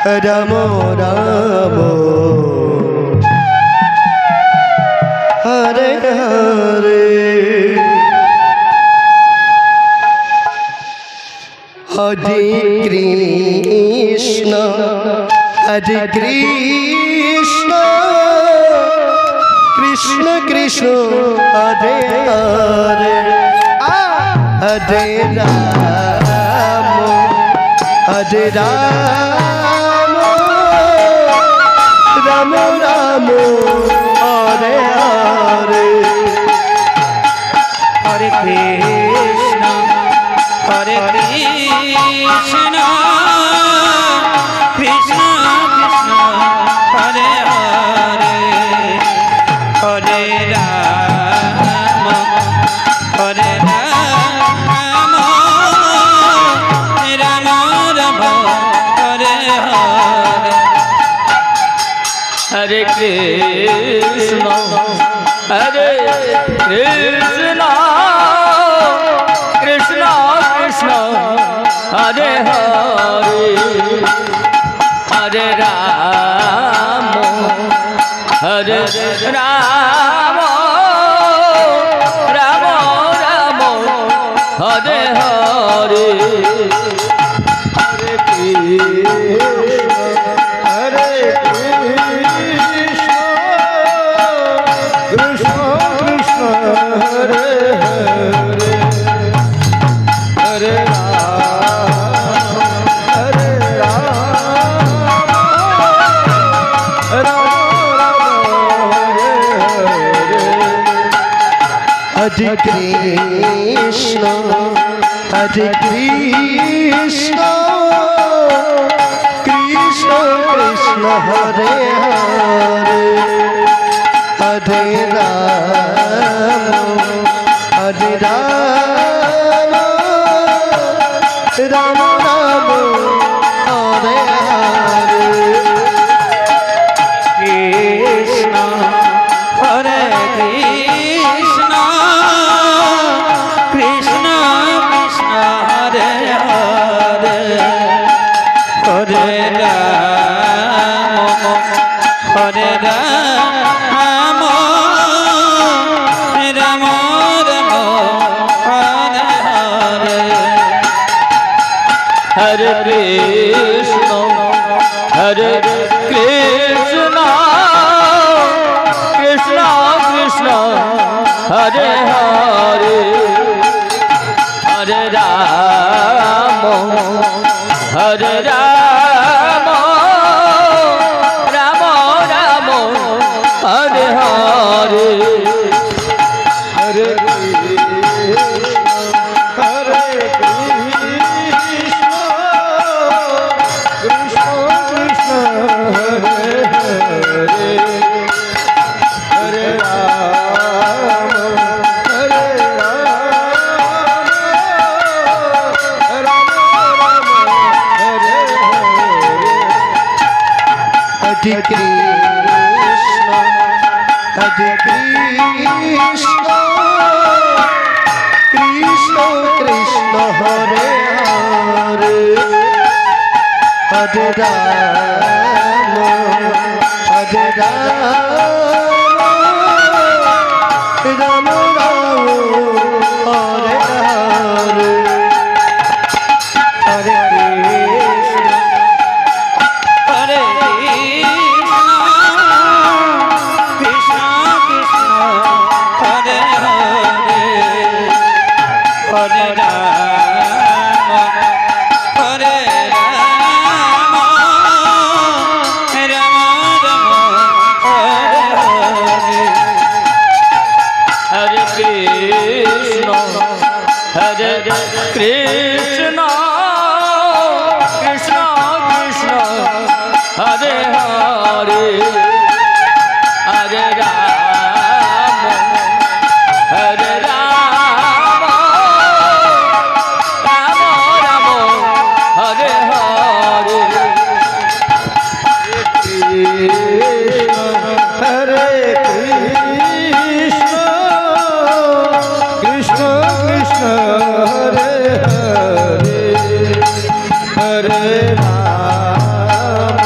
Ram Ram Hare Hare Hare Krishna Krishna Krishna Hare Hare Hare Ram Hare Ram Ram Ram Hare Hare Hare Krishna Hare Krishna Krishna Krishna Hare Hare Hare Ram Hare Ram Ram Ram Hare Hare Hare Krishna Hare Krishna Krishna Krishna Hare Hare Hare Ram Hare Ram Ram Ram Hare Hare Hare Krishna Hare Krishna Krishna Hare Hare Hare Hare Hare Krishna Hare Krishna Krishna Krishna Hare Hare Hare Ram Hare Ram Ram Ram Hare Hare Krishna Hare Krishna Krishna Krishna Hare Hare Hare Ram Hare Ram Ram Ram Hare Hare Hare Krishna Hare Krishna Krishna Krishna Hare Hare Hare Ram Hare Ram Ram Ram Hare Hare Hare Krishna Hare Krishna Krishna Krishna Hare Hare Hare Ram Hare Ram Ram Ram Hare Hare Krishna Hare Krishna Krishna Krishna Hare Hare Hare Ram Hare Ram Ram Ram Hare Hare Hare Krishna Hare Krishna Krishna Hare Hare Hare Ram Hare Ram Ram Ram Hare Hare Hare Krishna Hare Krishna Krishna Krishna Hare Hare Hare Ram Hare Ram Ram Ram Hare Hare Krishna Hare Krishna Krishna Krishna Hare Hare Hare Ram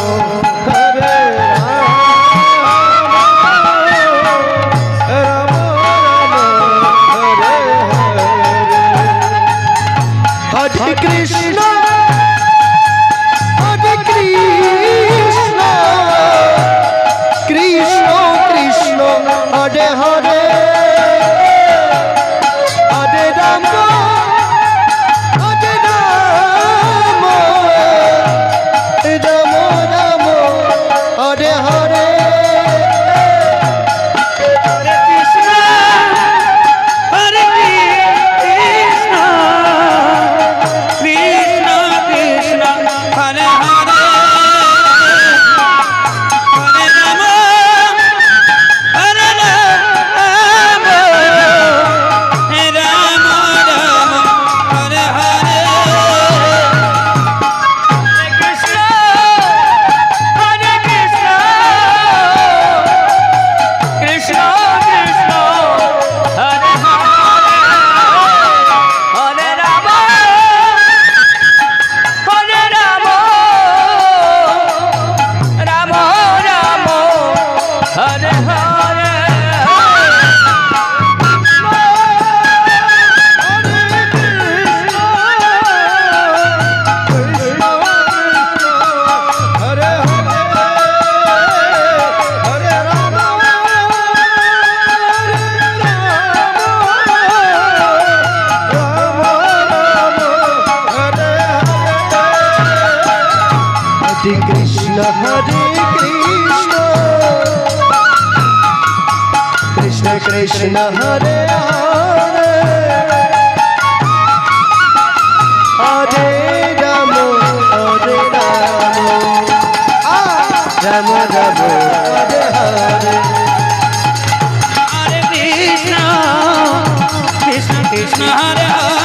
Krishna Hare Krishna Krishna Krishna Hare Hare Hare Ram Hare Ram Ram Ram Hare Hare Hare Krishna Hare Krishna Krishna Krishna Hare Hare Hare Ram Hare Ram Ram Ram Hare Hare Hare Krishna Hare Krishna Krishna Krishna Hare Hare Ram Ram Ram Hare Hare Hare Hare Ram Hare Krishna Hare Krishna Krishna Krishna Hare Hare Hare Ram Ram Ram Hare Hare Hare Krishna Krishna Krishna Hare Hare